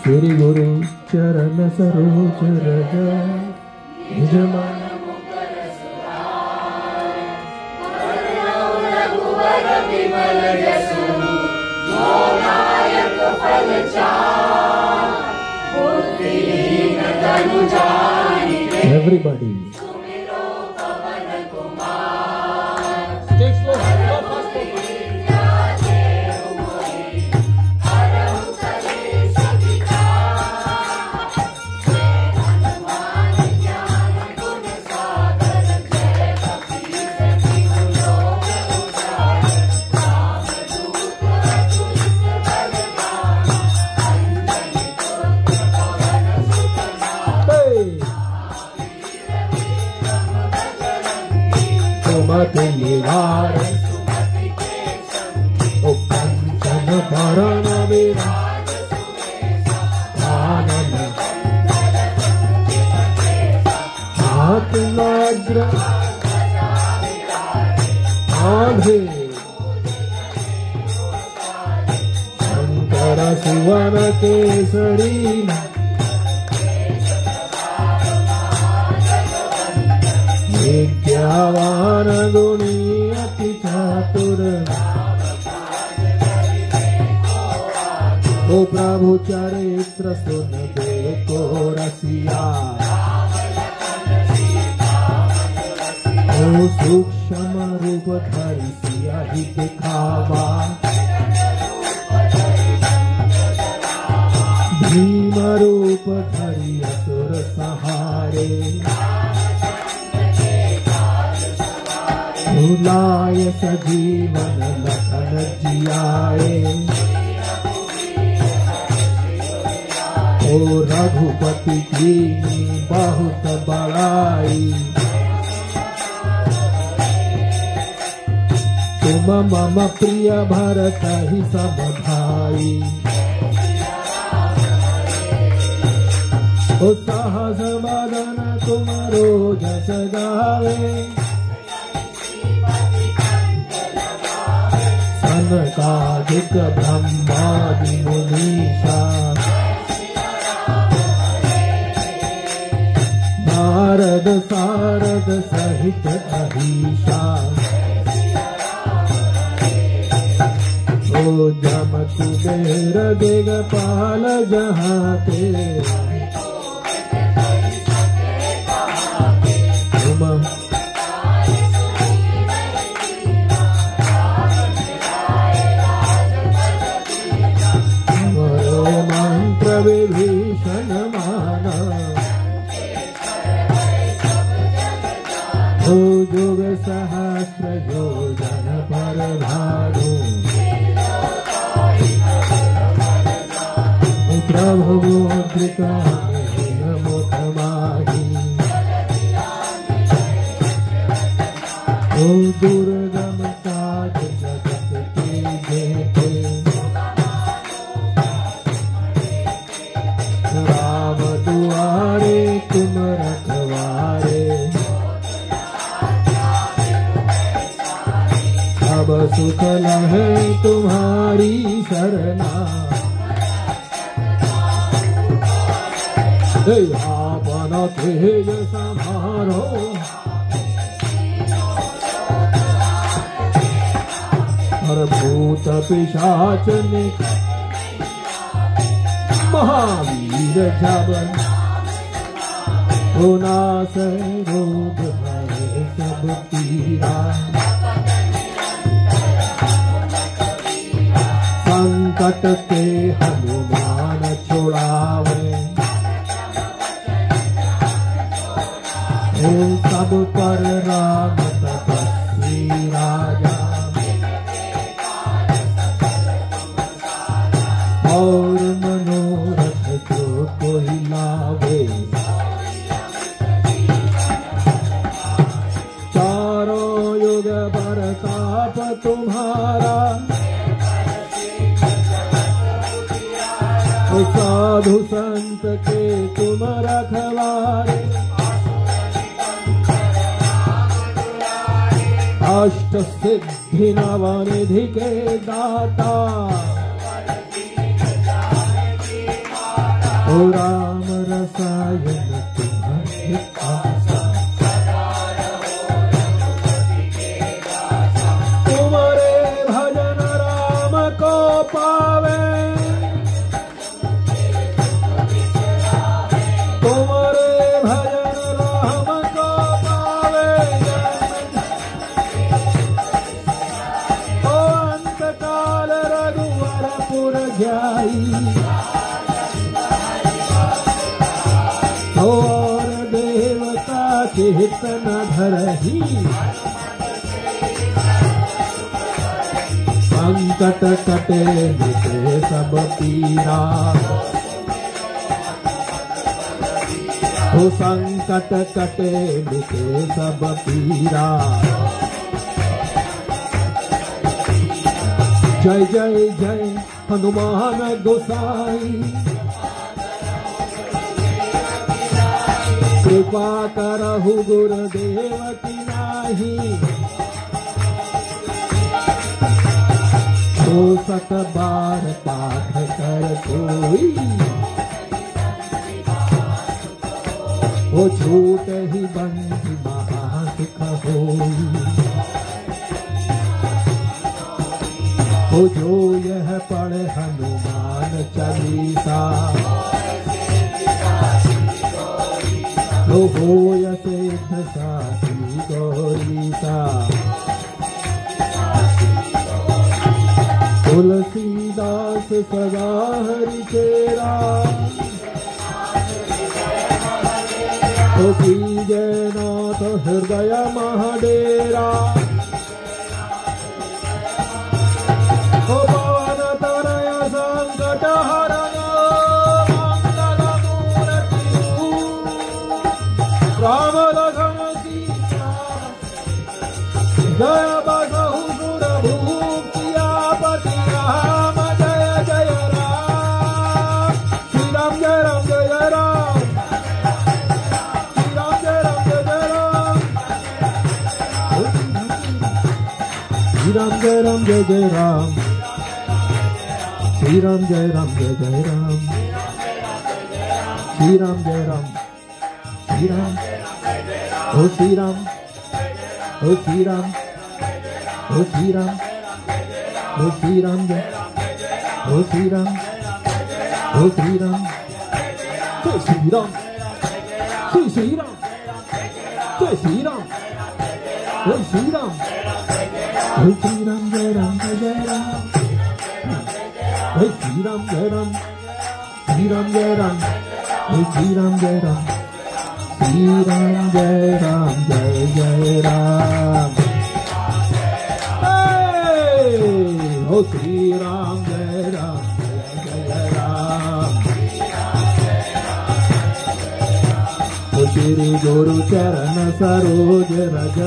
श्री गुरु चरण सरोज रज निज मन विमल जसु जो नायक फल चार बुद्धिहीन तनु जानिके everybody सुमिरो पवन कुमार take slow निवार ओ कंचन भरण विराज आनंद हाथ वज्र आंधे शंकर सुवन केसरी विद्यावान गुणी अति चातुर ओ प्रभु चरित्र सुन देखो रसिया ओ सूक्ष्म रूप धरि सिया ही दिखावा भीम रूप धरि असुर सहारे लाय सजीवन लखन जियाए ओ रघुपति की बहुत बड़ाई तुम मम प्रिय भरत ही सब भाई ओ सहस बदन तुम रोज सगावे सनकादिक ब्रह्मादि मुनीषा नारद सारद सहित अहीशा ओ जम कुबेर दिगपाल जहाँ ते तुम विभीषण माना हो जुग सहस्र योजन पर भानु प्रभु मुद्रिका मुख माही हो दुर्गम काज जगत के जेते राम दुआरे तुम रखवारे अब सुख लहे तुम्हारी शरणा आपन तेज संहारो और भूत पिशाच ने महावीर जब नाश रोग हरे सब पीरा संकट के हनुमान छुड़ावे सब पर राम तपस्वी राजा और मनोरथ जो कोई लावे चारों युग बरताप तुम्हारा साधु संत के तुम रखवारे अष्ट सिद्धि नवनिधि के दाता ओ राम रसायन तुम्हारे आसा, तुम्हारे भजन राम को पावे, तुम्हारे भजन राम को पावे। ओ अंत काल रघुवरपुर जाई, और देवता चित्त न धरहि, संकट कटे मिटे सब पीरा, ओ संकट कटे मिटे सब पीरा। जय जय जय हनुमान गोसाई, कृपा करहु गुरुदेव की नाही, तो सत बार पाठ कर कोई, वो छूट ही बंदी महासुख होई। वो जो यह पढ़े हनुमान चालीसा, हो सिद्ध साथी गौरीसा। तुलसीदास सदा हरि चेरा, तो कीजे नाथ हृदय महाडेरा। ओ पवन तनय संकट हरण, मंगल मूर्ति राम लखन सीता, जय बसहु सुर भूप सियापति राम। जय जय राम, श्री राम जय राम जय राम, श्री राम जय राम जय राम, श्री राम जय राम जय राम, श्री राम जय राम जय राम, श्री राम जय राम, श्री राम, ओ श्री राम, ओ श्री राम, ओ श्री राम, ओ श्री राम जय, ओ श्री राम, ओ श्री राम, जय श्री राम, जय श्री राम, जय श्री राम, जय श्री राम, ओ श्री राम जय राम जय राम, जय श्री राम जय राम, श्री राम जय राम, जय श्री राम जय राम, श्री राम जय राम जय राम। ओ श्री राम जय राम जय राम। ओ श्री गुरु चरण सरोज रज,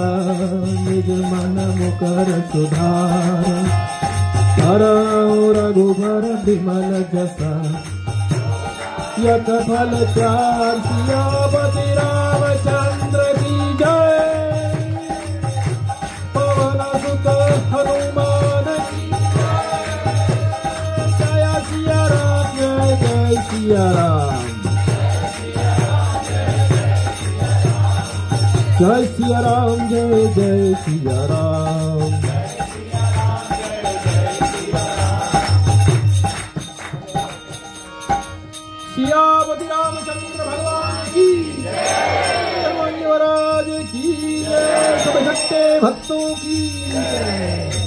निज मन मुकर सुधार। करौ रघुबर विमल जसा, यत फल चार। सियापति रामचंद्र की जय, पवन सुत हनुमान की जय। जय सिया राम जय जय सिया राम, जय सिया राम जय जय सिया राम। सियापति रामचंद्र भगवान की जय, महाराज की जय, सब भक्तों की जय।